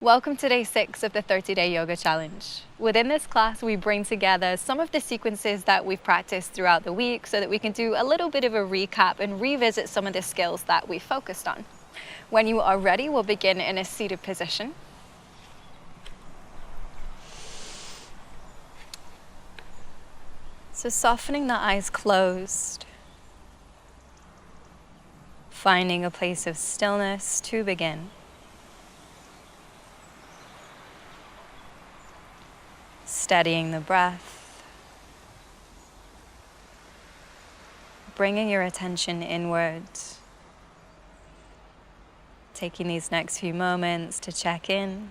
Welcome to day 6 of the 30-day yoga challenge. Within this class, we bring together some of the sequences that we've practiced throughout the week so that we can do a little bit of a recap and revisit some of the skills that we focused on. When you are ready, we'll begin in a seated position. So softening the eyes closed, finding a place of stillness to begin. Steadying the breath, bringing your attention inwards, taking these next few moments to check in.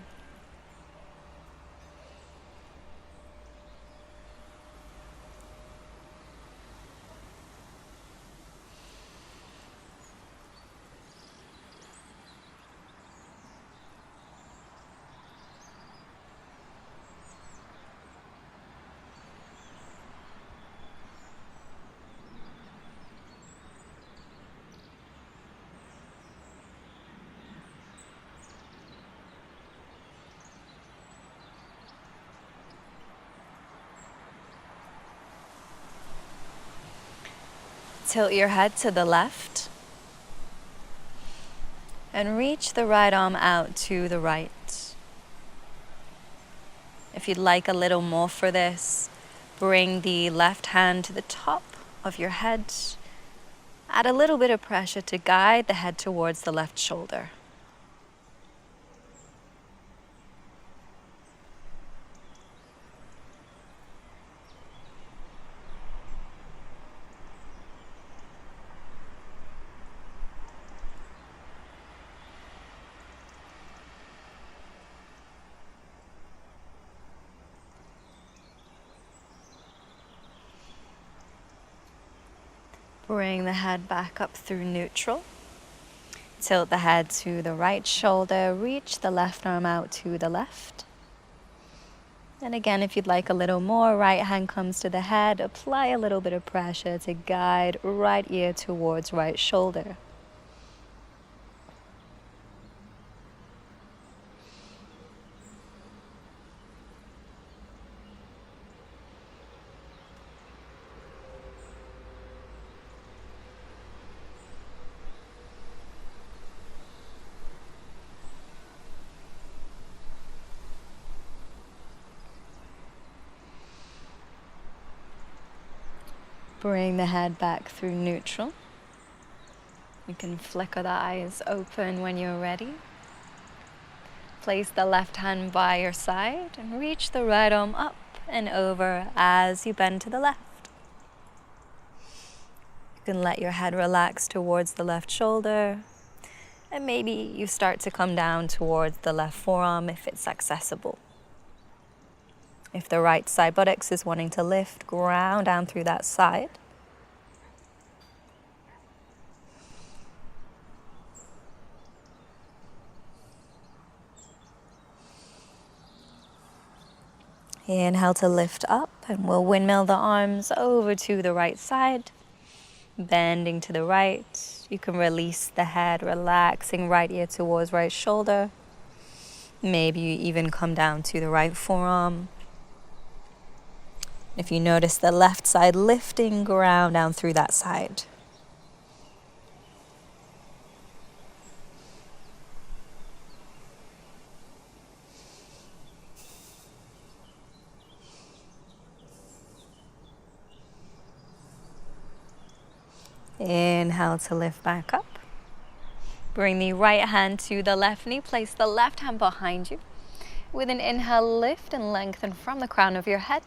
Tilt your head to the left and reach the right arm out to the right. If you'd like a little more for this, bring the left hand to the top of your head. Add a little bit of pressure to guide the head towards the left shoulder. Bring the head back up through neutral. Tilt the head to the right shoulder, reach the left arm out to the left. And again, if you'd like a little more, right hand comes to the head, apply a little bit of pressure to guide right ear towards right shoulder. Bring the head back through neutral. You can flicker the eyes open when you're ready. Place the left hand by your side and reach the right arm up and over as you bend to the left. You can let your head relax towards the left shoulder, and maybe you start to come down towards the left forearm if it's accessible. If the right side buttocks is wanting to lift, ground down through that side. Inhale to lift up, and we'll windmill the arms over to the right side, bending to the right. You can release the head, relaxing right ear towards right shoulder. Maybe you even come down to the right forearm. If you notice the left side lifting, ground down through that side. Inhale to lift back up. Bring the right hand to the left knee. Place the left hand behind you. With an inhale, lift and lengthen from the crown of your head.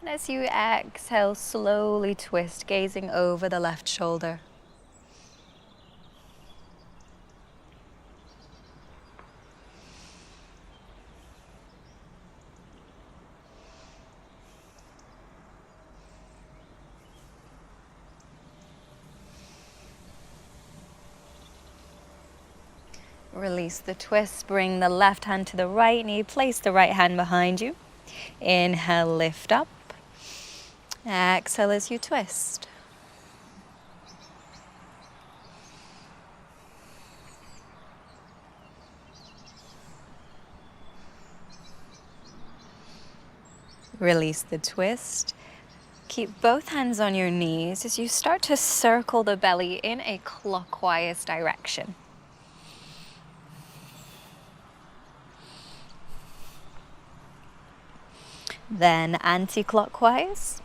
And as you exhale, slowly twist, gazing over the left shoulder. Release the twist, bring the left hand to the right knee, place the right hand behind you. Inhale, lift up. Exhale as you twist. Release the twist. Keep both hands on your knees as you start to circle the belly in a clockwise direction. Then anti-clockwise.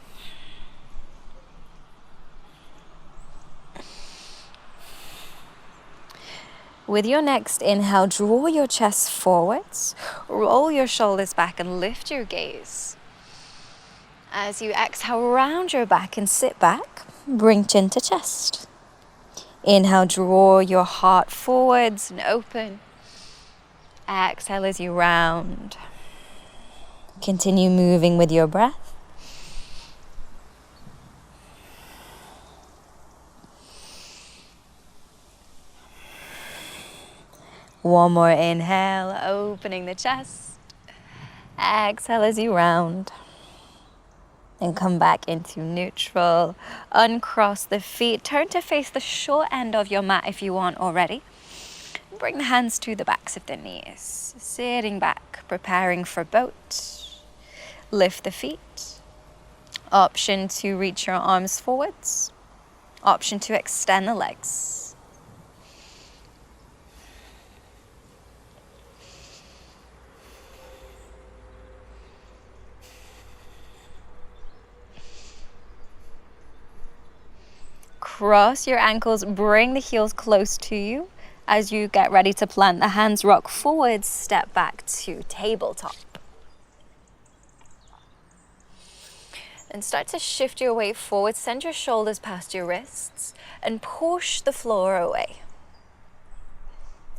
With your next inhale, draw your chest forwards, roll your shoulders back and lift your gaze. As you exhale, round your back and sit back, bring chin to chest. Inhale, draw your heart forwards and open. Exhale as you round. Continue moving with your breath. One more inhale, opening the chest. Exhale as you round. And come back into neutral. Uncross the feet. Turn to face the short end of your mat if you want already. Bring the hands to the backs of the knees. Sitting back, preparing for boat. Lift the feet. Option to reach your arms forwards. Option to extend the legs. Cross your ankles, bring the heels close to you. As you get ready to plant the hands, rock forwards, step back to tabletop. And start to shift your weight forward, send your shoulders past your wrists, and push the floor away.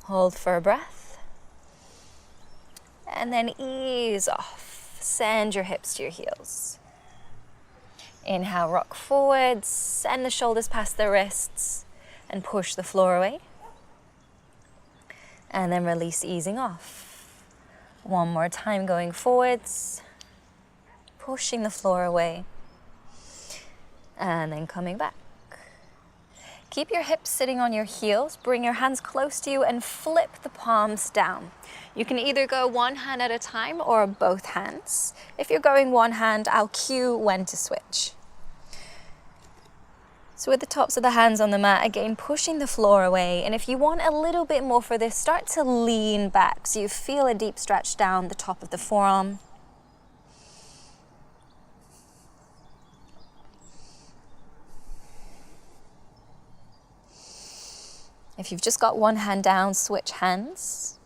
Hold for a breath. And then ease off. Send your hips to your heels. Inhale, rock forward, send the shoulders past the wrists and push the floor away. And then release, easing off. One more time, going forwards, pushing the floor away, and then coming back. Keep your hips sitting on your heels, bring your hands close to you and flip the palms down. You can either go one hand at a time or both hands. If you're going one hand, I'll cue when to switch. So with the tops of the hands on the mat, again, pushing the floor away. And if you want a little bit more for this, start to lean back so you feel a deep stretch down the top of the forearm. If you've just got one hand down, switch hands.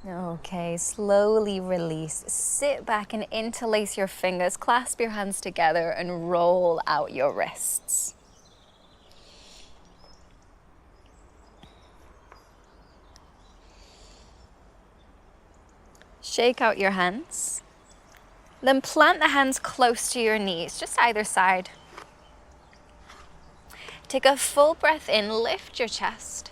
Okay, slowly release. Sit back and interlace your fingers, clasp your hands together and roll out your wrists. Shake out your hands. Then plant the hands close to your knees, just either side. Take a full breath in, lift your chest.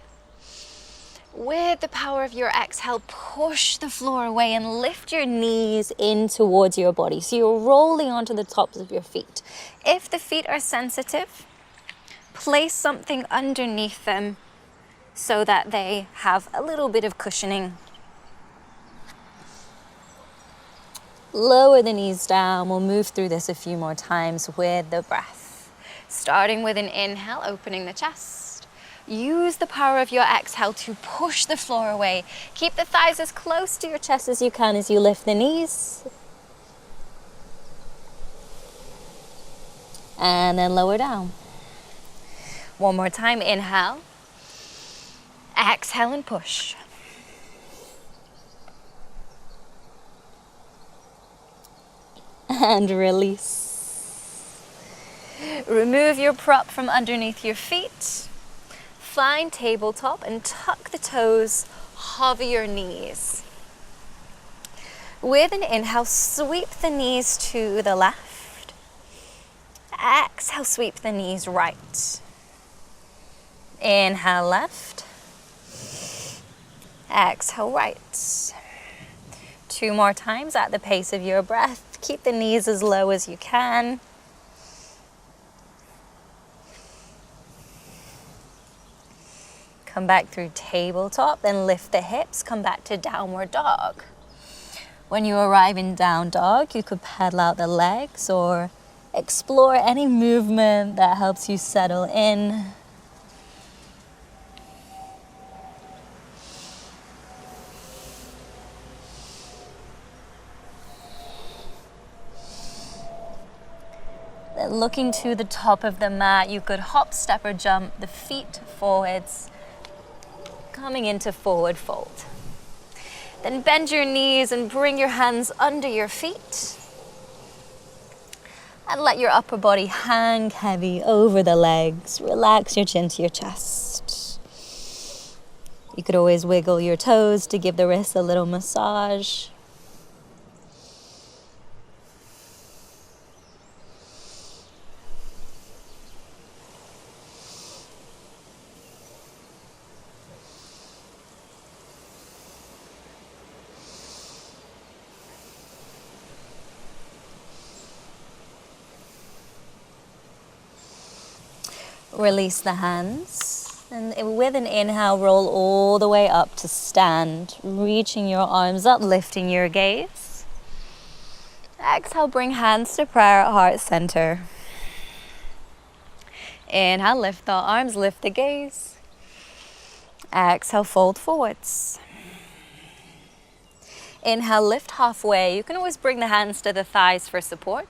With the power of your exhale, push the floor away and lift your knees in towards your body. So you're rolling onto the tops of your feet. If the feet are sensitive, place something underneath them so that they have a little bit of cushioning. Lower the knees down. We'll move through this a few more times with the breath. Starting with an inhale, opening the chest. Use the power of your exhale to push the floor away. Keep the thighs as close to your chest as you can as you lift the knees. And then lower down. One more time, inhale. Exhale and push. And release. Remove your prop from underneath your feet. Find tabletop and tuck the toes, hover your knees. With an inhale, sweep the knees to the left. Exhale, sweep the knees right. Inhale, left. Exhale, right. 2 more times at the pace of your breath. Keep the knees as low as you can. come back through tabletop, then lift the hips, come back to downward dog. When you arrive in down dog, you could pedal out the legs or explore any movement that helps you settle in. Then looking to the top of the mat, you could hop, step, or jump the feet forwards, coming into forward fold. Then bend your knees and bring your hands under your feet. And let your upper body hang heavy over the legs. Relax your chin to your chest. You could always wiggle your toes to give the wrists a little massage. Release the hands, and with an inhale, roll all the way up to stand, reaching your arms up, lifting your gaze. Exhale, bring hands to prayer at heart center. Inhale, lift the arms, lift the gaze. Exhale, fold forwards. Inhale, lift halfway. You can always bring the hands to the thighs for support.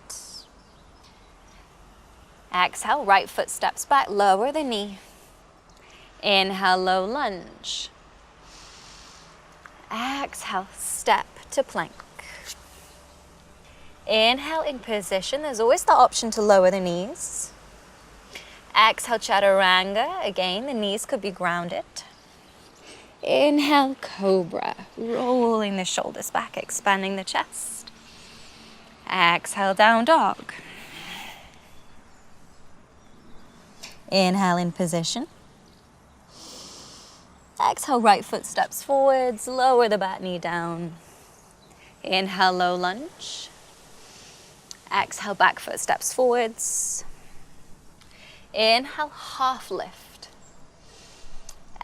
Exhale, right foot steps back, lower the knee. Inhale, low lunge. Exhale, step to plank. Inhale, in position. There's always the option to lower the knees. Exhale, chaturanga. Again, the knees could be grounded. Inhale, cobra. Rolling the shoulders back, expanding the chest. Exhale, down dog. Inhale, in position. Exhale, right foot steps forwards, lower the back knee down. Inhale, low lunge. Exhale, back foot steps forwards. Inhale, half lift.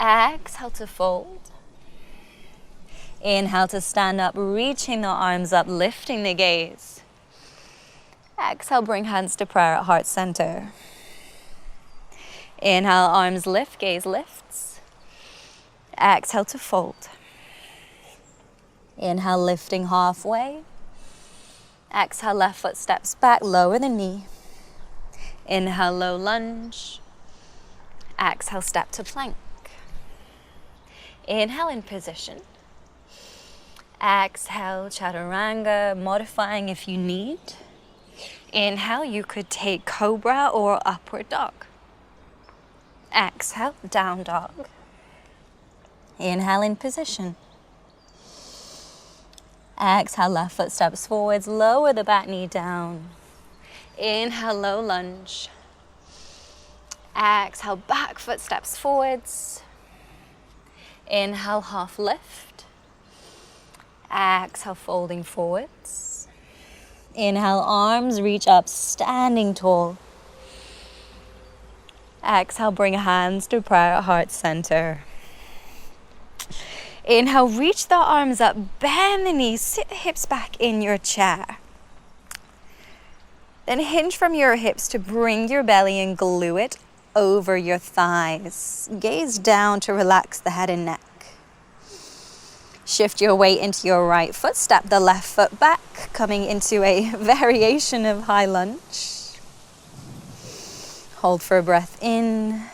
Exhale to fold. Inhale to stand up, reaching the arms up, lifting the gaze. Exhale, bring hands to prayer at heart center. Inhale, arms lift, gaze lifts. Exhale to fold. Inhale, lifting halfway. Exhale, left foot steps back, lower the knee. Inhale, low lunge. Exhale, step to plank. Inhale, in position. Exhale, chaturanga, modifying if you need. Inhale, you could take cobra or upward dog. Exhale, down dog. Inhale, in position. Exhale, left foot steps forwards, lower the back knee down. Inhale, low lunge. Exhale, back foot steps forwards. Inhale, half lift. Exhale, folding forwards. Inhale, arms reach up, standing tall. Exhale, bring hands to prayer at heart center. Inhale, reach the arms up, bend the knees, sit the hips back in your chair. Then hinge from your hips to bring your belly and glue it over your thighs. Gaze down to relax the head and neck. Shift your weight into your right foot, step the left foot back, coming into a variation of high lunge. Hold for a breath in.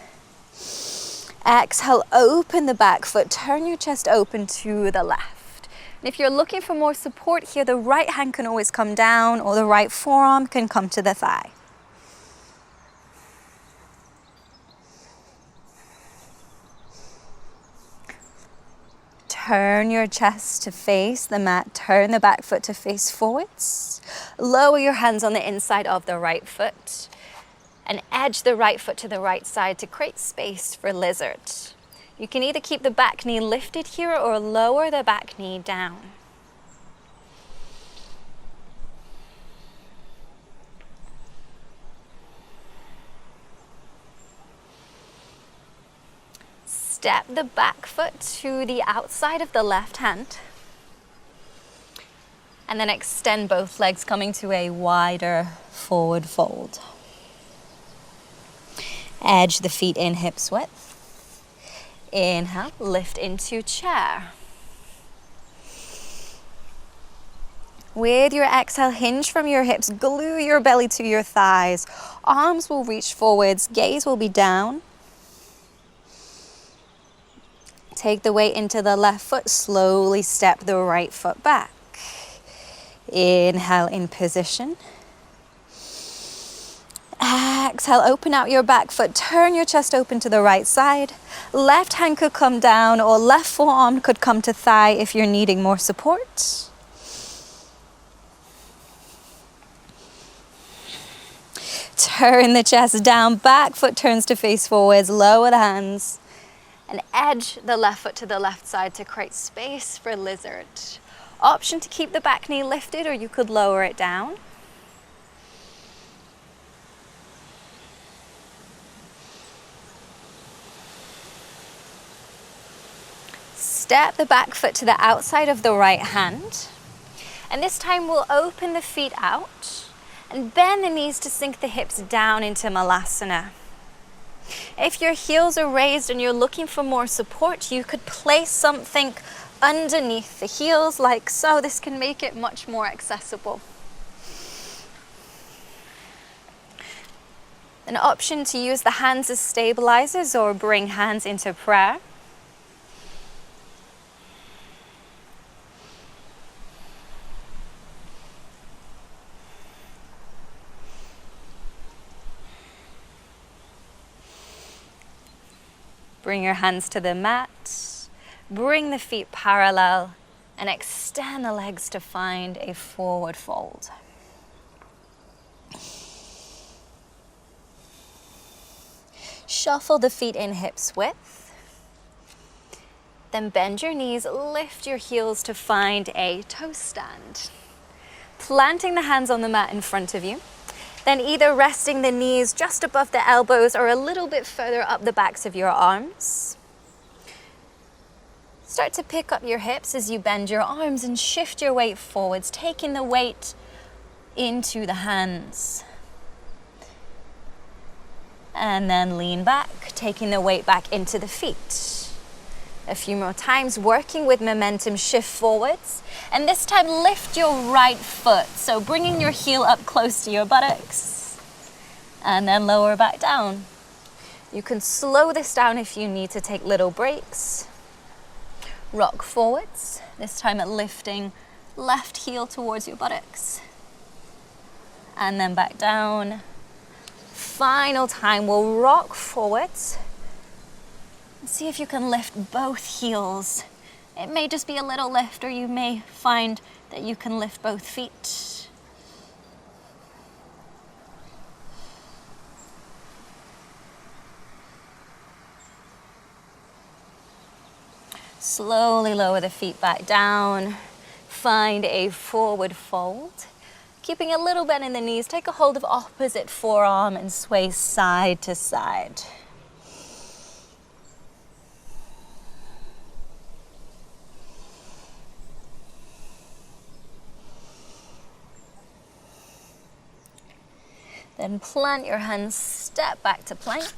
Exhale, open the back foot, turn your chest open to the left. And if you're looking for more support here, the right hand can always come down or the right forearm can come to the thigh. Turn your chest to face the mat, turn the back foot to face forwards. Lower your hands on the inside of the right foot. And edge the right foot to the right side to create space for lizard. You can either keep the back knee lifted here or lower the back knee down. Step the back foot to the outside of the left hand. And then extend both legs, coming to a wider forward fold. Edge the feet in hips width. Inhale, lift into chair. With your exhale, hinge from your hips, glue your belly to your thighs. Arms will reach forwards, gaze will be down. Take the weight into the left foot, slowly step the right foot back. Inhale in position. Exhale, open out your back foot, turn your chest open to the right side. Left hand could come down or left forearm could come to thigh if you're needing more support. Turn the chest down, back foot turns to face forwards, lower the hands, and edge the left foot to the left side to create space for lizard. Option to keep the back knee lifted, or you could lower it down. Step the back foot to the outside of the right hand, and this time we'll open the feet out and bend the knees to sink the hips down into Malasana. If your heels are raised and you're looking for more support, you could place something underneath the heels like so. This can make it much more accessible. An option to use the hands as stabilizers or bring hands into prayer. Bring your hands to the mat, bring the feet parallel, and extend the legs to find a forward fold. Shuffle the feet in hips width. Then bend your knees, lift your heels to find a toe stand. Planting the hands on the mat in front of you. Then either resting the knees just above the elbows or a little bit further up the backs of your arms. Start to pick up your hips as you bend your arms and shift your weight forwards, taking the weight into the hands. And then lean back, taking the weight back into the feet. A few more times, working with momentum, shift forwards. And this time, lift your right foot. So bringing your heel up close to your buttocks. And then lower back down. You can slow this down if you need to take little breaks. Rock forwards. This time at lifting left heel towards your buttocks. And then back down. Final time, we'll rock forwards. See if you can lift both heels. It may just be a little lift, or you may find that you can lift both feet. Slowly lower the feet back down. Find a forward fold. Keeping a little bend in the knees, take a hold of opposite forearm and sway side to side. Then plant your hands, step back to plank.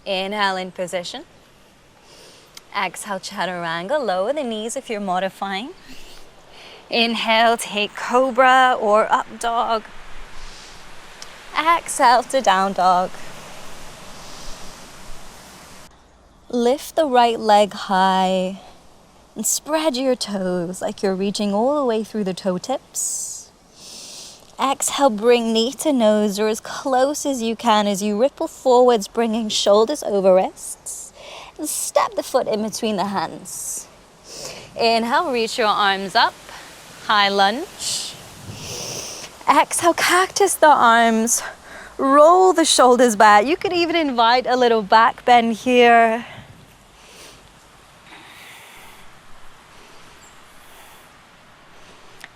Inhale in position. Exhale, chaturanga. Lower the knees if you're modifying. Inhale, take cobra or up dog. Exhale to down dog. Lift the right leg high and spread your toes like you're reaching all the way through the toe tips. Exhale, bring knee to nose or as close as you can as you ripple forwards, bringing shoulders over wrists. And step the foot in between the hands. Inhale, reach your arms up, high lunge. Exhale, cactus the arms, roll the shoulders back. You could even invite a little back bend here.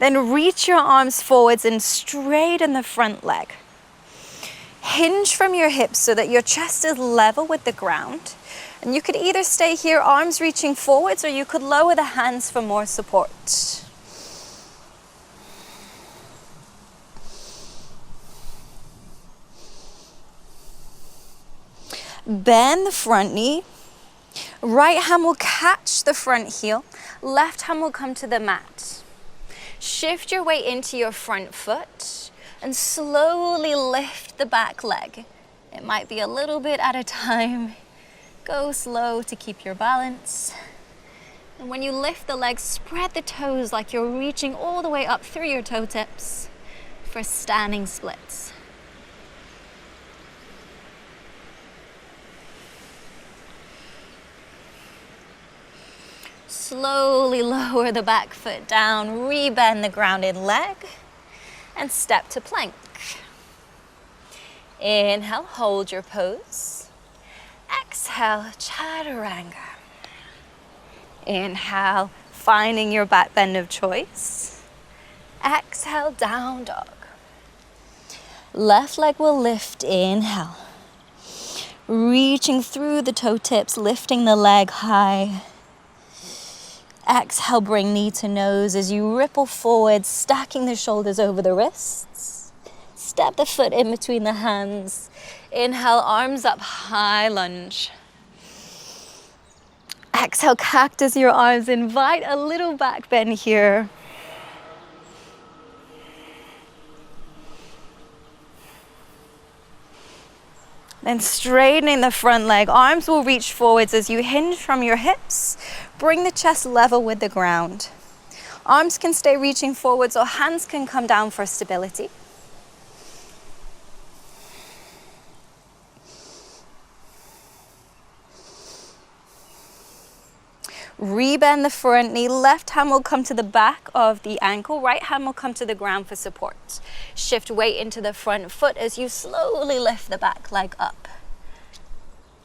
Then reach your arms forwards and straighten the front leg. hinge from your hips so that your chest is level with the ground. And you could either stay here, arms reaching forwards, or you could lower the hands for more support. Bend the front knee. Right hand will catch the front heel. Left hand will come to the mat. Shift your weight into your front foot and slowly lift the back leg. It might be a little bit at a time. Go slow to keep your balance. And when you lift the leg, spread the toes like you're reaching all the way up through your toe tips for standing splits. Slowly lower the back foot down, rebend the grounded leg, and step to plank. Inhale, hold your pose. Exhale, chaturanga. Inhale, finding your back bend of choice. Exhale, down dog. Left leg will lift, inhale. Reaching through the toe tips, lifting the leg high. Exhale, bring knee to nose as you ripple forward, stacking the shoulders over the wrists. Step the foot in between the hands. Inhale, arms up, high lunge. Exhale, cactus your arms. Invite a little back bend here. Then straightening the front leg, arms will reach forwards as you hinge from your hips. Bring the chest level with the ground. Arms can stay reaching forwards or hands can come down for stability. Rebend the front knee, left hand will come to the back of the ankle, right hand will come to the ground for support. Shift weight into the front foot as you slowly lift the back leg up.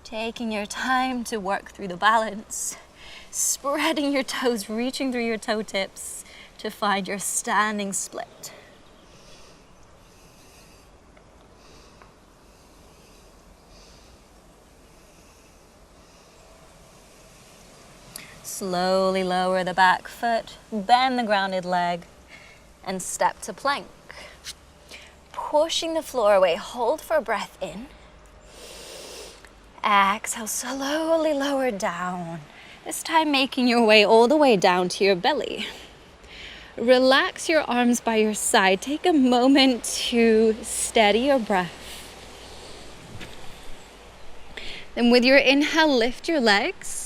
Taking your time to work through the balance. Spreading your toes, reaching through your toe tips to find your standing split. Slowly lower the back foot, bend the grounded leg, and step to plank. Pushing the floor away, hold for a breath in. Exhale, slowly lower down. This time making your way all the way down to your belly. Relax your arms by your side. Take a moment to steady your breath. Then with your inhale, lift your legs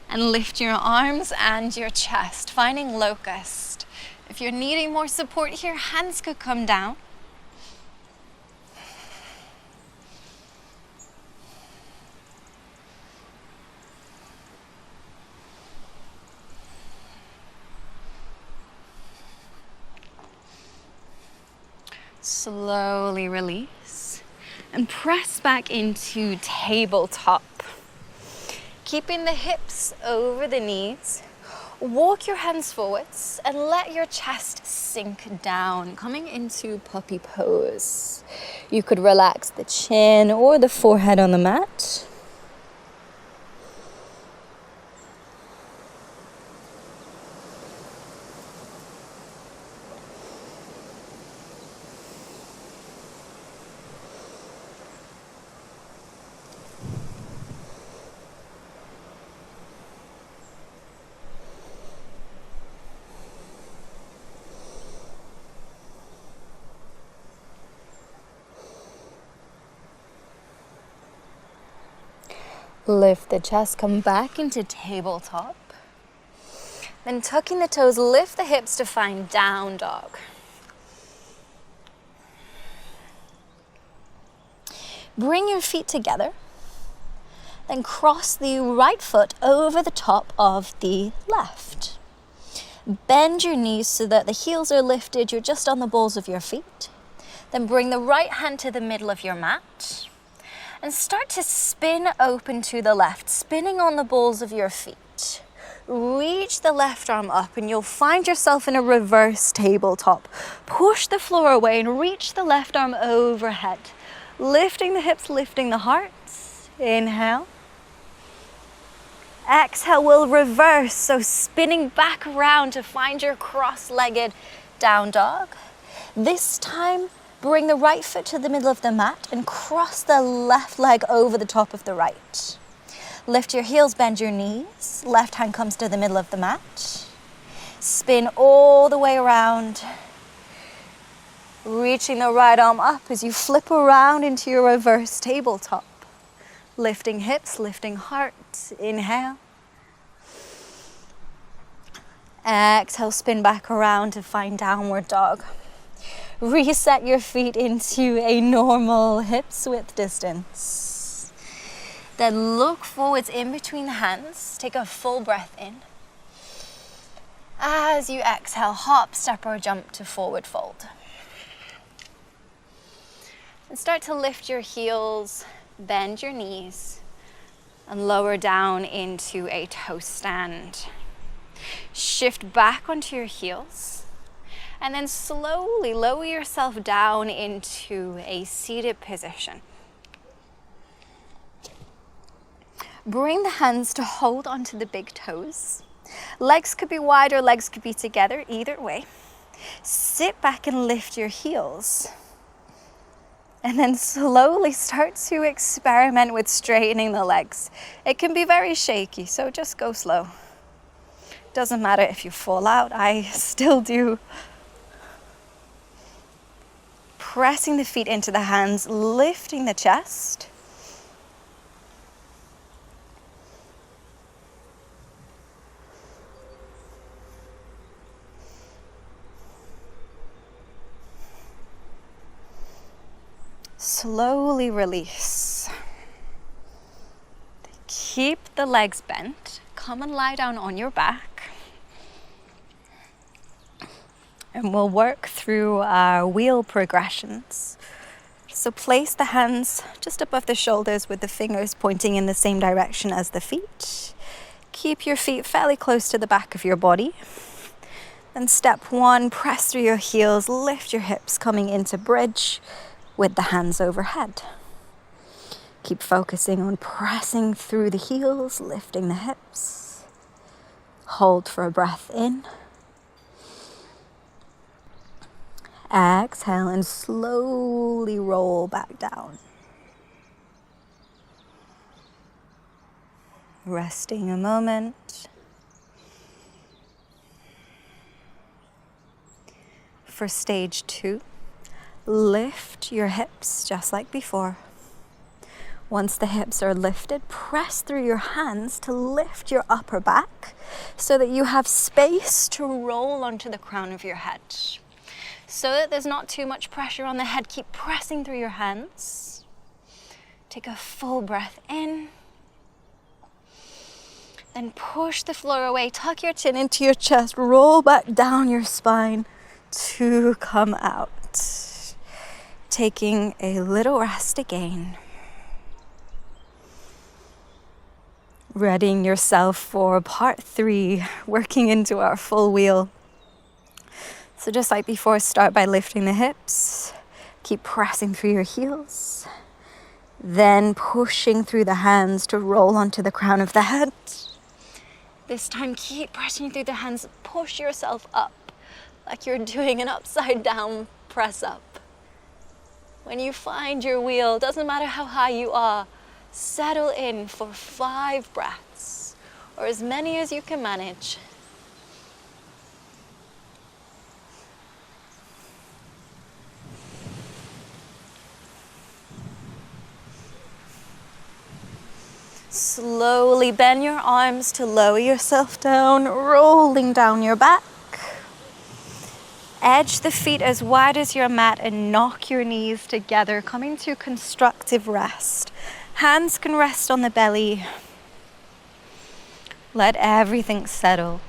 and lift your arms and your chest, finding locust. If you're needing more support here, hands could come down. Slowly release and press back into tabletop. Keeping the hips over the knees, walk your hands forwards and let your chest sink down, coming into puppy pose. You could relax the chin or the forehead on the mat. Lift the chest, come back into tabletop. Then tucking the toes, lift the hips to find down dog. Bring your feet together. Then cross the right foot over the top of the left. Bend your knees so that the heels are lifted. You're just on the balls of your feet. Then bring the right hand to the middle of your mat. And start to spin open to the left, spinning on the balls of your feet. Reach the left arm up and you'll find yourself in a reverse tabletop. Push the floor away and reach the left arm overhead. Lifting the hips, lifting the heart. Inhale. Exhale, we'll reverse, so spinning back around to find your cross-legged down dog. This time, bring the right foot to the middle of the mat and cross the left leg over the top of the right. Lift your heels, bend your knees. Left hand comes to the middle of the mat. Spin all the way around. Reaching the right arm up as you flip around into your reverse tabletop. Lifting hips, lifting heart. Inhale. Exhale, spin back around to find downward dog. Reset your feet into a normal hips width distance. Then look forwards in between the hands. Take a full breath in. As you exhale, hop, step or jump to forward fold. And start to lift your heels, bend your knees, and lower down into a toe stand. Shift back onto your heels, and then slowly lower yourself down into a seated position. Bring the hands to hold onto the big toes. Legs could be wide or legs could be together, either way. Sit back and lift your heels. And then slowly start to experiment with straightening the legs. It can be very shaky, so just go slow. Doesn't matter if you fall out, I still do. Pressing the feet into the hands, lifting the chest. Slowly release. Keep the legs bent. Come and lie down on your back. And we'll work through our wheel progressions. So place the hands just above the shoulders with the fingers pointing in the same direction as the feet. Keep your feet fairly close to the back of your body. Then step one, press through your heels, lift your hips, coming into bridge with the hands overhead. Keep focusing on pressing through the heels, lifting the hips. Hold for a breath in. Exhale and slowly roll back down. Resting a moment. For stage 2, lift your hips just like before. Once the hips are lifted, press through your hands to lift your upper back so that you have space to roll onto the crown of your head. So that there's not too much pressure on the head, keep pressing through your hands. Take a full breath in. Then push the floor away, tuck your chin into your chest, roll back down your spine to come out. Taking a little rest again. Readying yourself for part 3, working into our full wheel. So just like before, start by lifting the hips. Keep pressing through your heels. Then pushing through the hands to roll onto the crown of the head. This time, keep pressing through the hands. Push yourself up like you're doing an upside down press up. When you find your wheel, doesn't matter how high you are, settle in for 5 breaths, or as many as you can manage. Slowly bend your arms to lower yourself down, rolling down your back. Edge the feet as wide as your mat and knock your knees together, coming to constructive rest. Hands can rest on the belly. Let everything settle.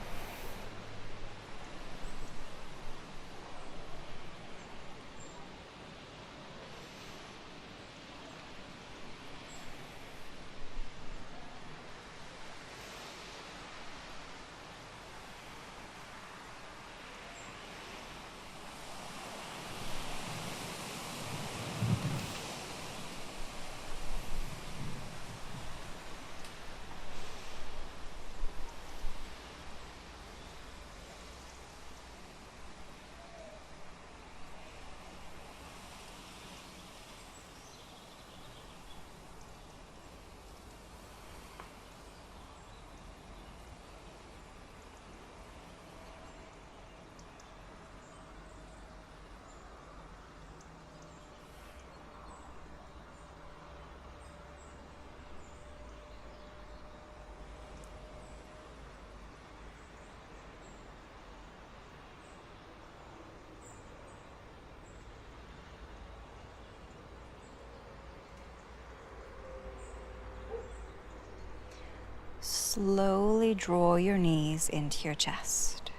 slowly draw your knees into your chest.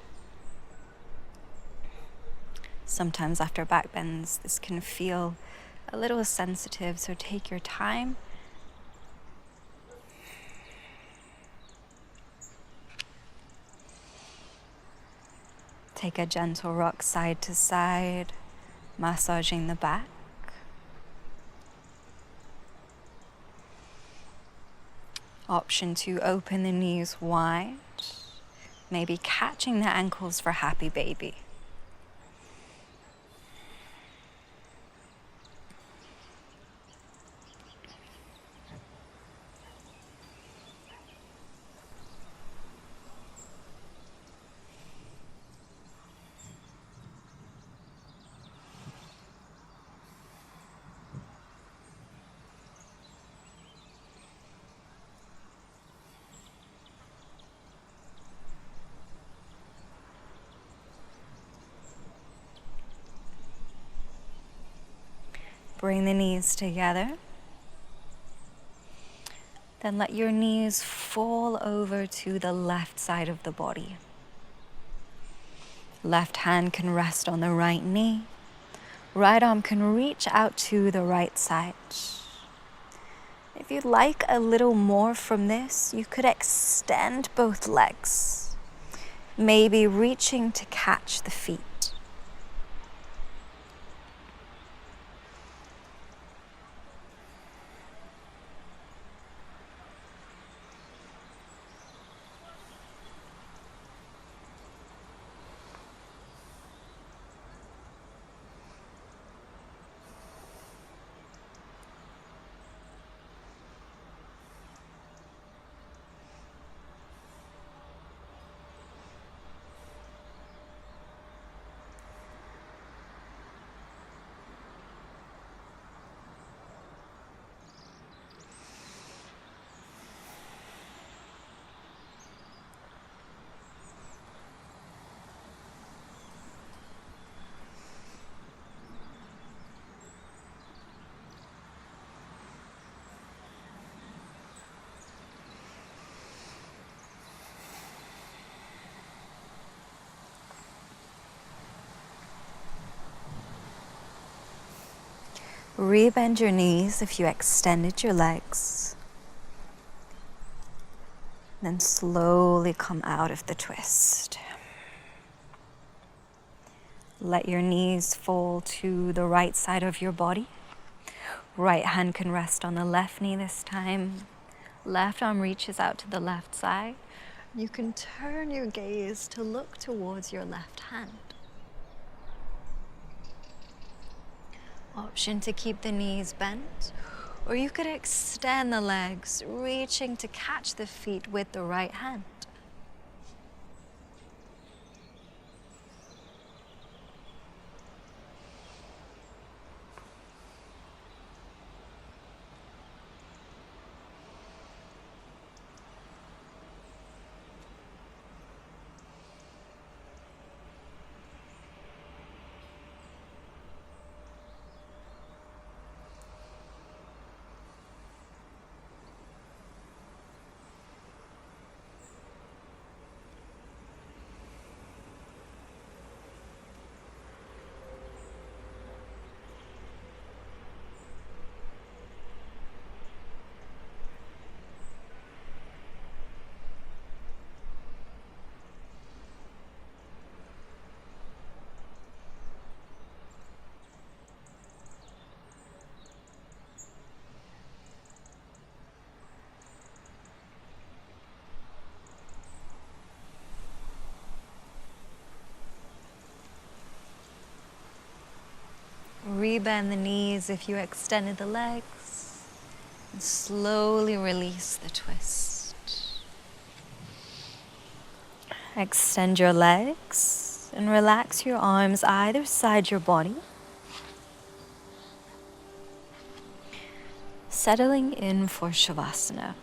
Sometimes after back bends, this can feel a little sensitive, so take your time. Take a gentle rock side to side, massaging the back. Option to open the knees wide, maybe catching the ankles for happy baby. Bring the knees together. Then let your knees fall over to the left side of the body. Left hand can rest on the right knee. Right arm can reach out to the right side. If you'd like a little more from this, you could extend both legs, maybe reaching to catch the feet. Rebend your knees if you extended your legs. Then slowly come out of the twist. Let your knees fall to the right side of your body. Right hand can rest on the left knee this time. Left arm reaches out to the left side. You can turn your gaze to look towards your left hand. Option to keep the knees bent, or you could extend the legs, reaching to catch the feet with the right hand. Rebend the knees if you extended the legs. And slowly release the twist. Extend your legs and relax your arms either side your body. Settling in for Shavasana.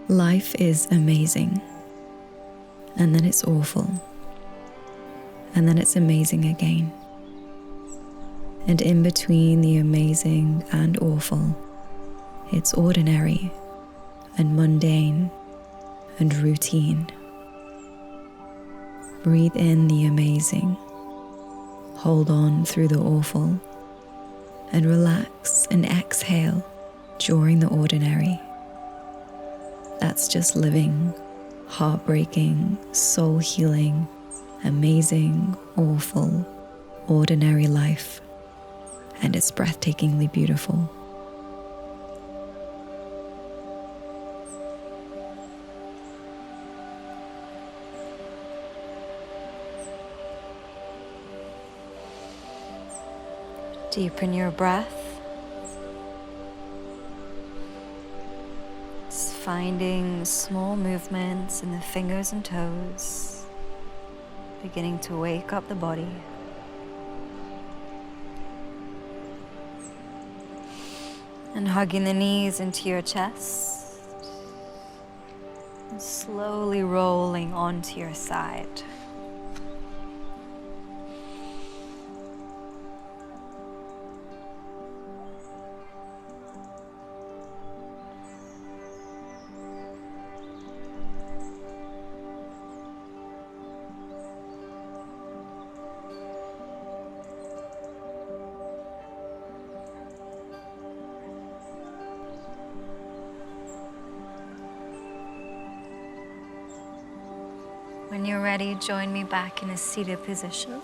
Life is amazing, and then it's awful, and then it's amazing again. And in between the amazing and awful, it's ordinary and mundane and routine. Breathe in the amazing, hold on through the awful, and relax and exhale during the ordinary. That's just living heartbreaking, soul healing, amazing, awful, ordinary life. And it's breathtakingly beautiful. Deepen your breath. Just finding small movements in the fingers and toes, beginning to wake up the body. And hugging the knees into your chest, and slowly rolling onto your side. When you're ready, join me back in a seated position.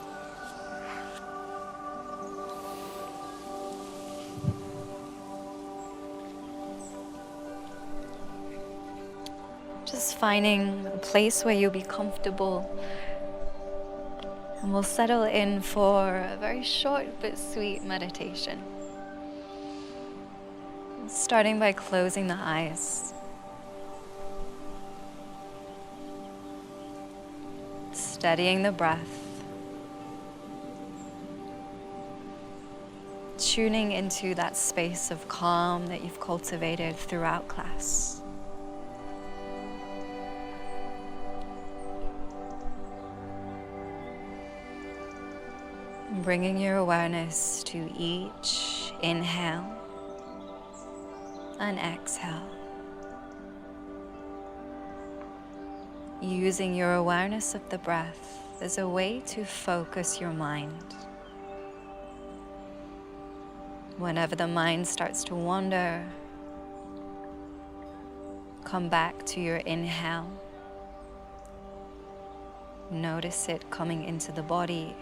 Just finding a place where you'll be comfortable. And we'll settle in for a very short but sweet meditation. Starting by closing the eyes. Steadying the breath, tuning into that space of calm that you've cultivated throughout class. Bringing your awareness to each inhale and exhale. Using your awareness of the breath as a way to focus your mind. Whenever the mind starts to wander, come back to your inhale. Notice it coming into the body.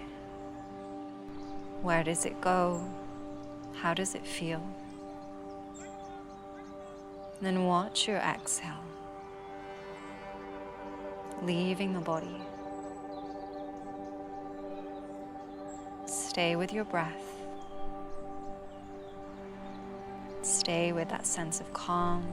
Where does it go? How does it feel? Then watch your exhale, leaving the body. Stay with your breath. Stay with that sense of calm.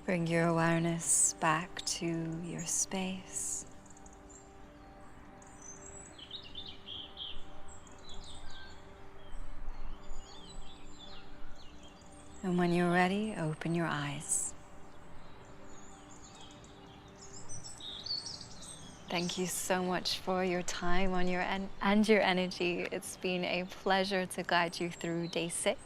Bring your awareness back to your space. And when you're ready, open your eyes. Thank you so much for your time and your energy. It's been a pleasure to guide you through day 6.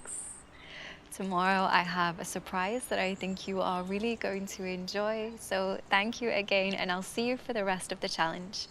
Tomorrow I have a surprise that I think you are really going to enjoy. So thank you again, and I'll see you for the rest of the challenge.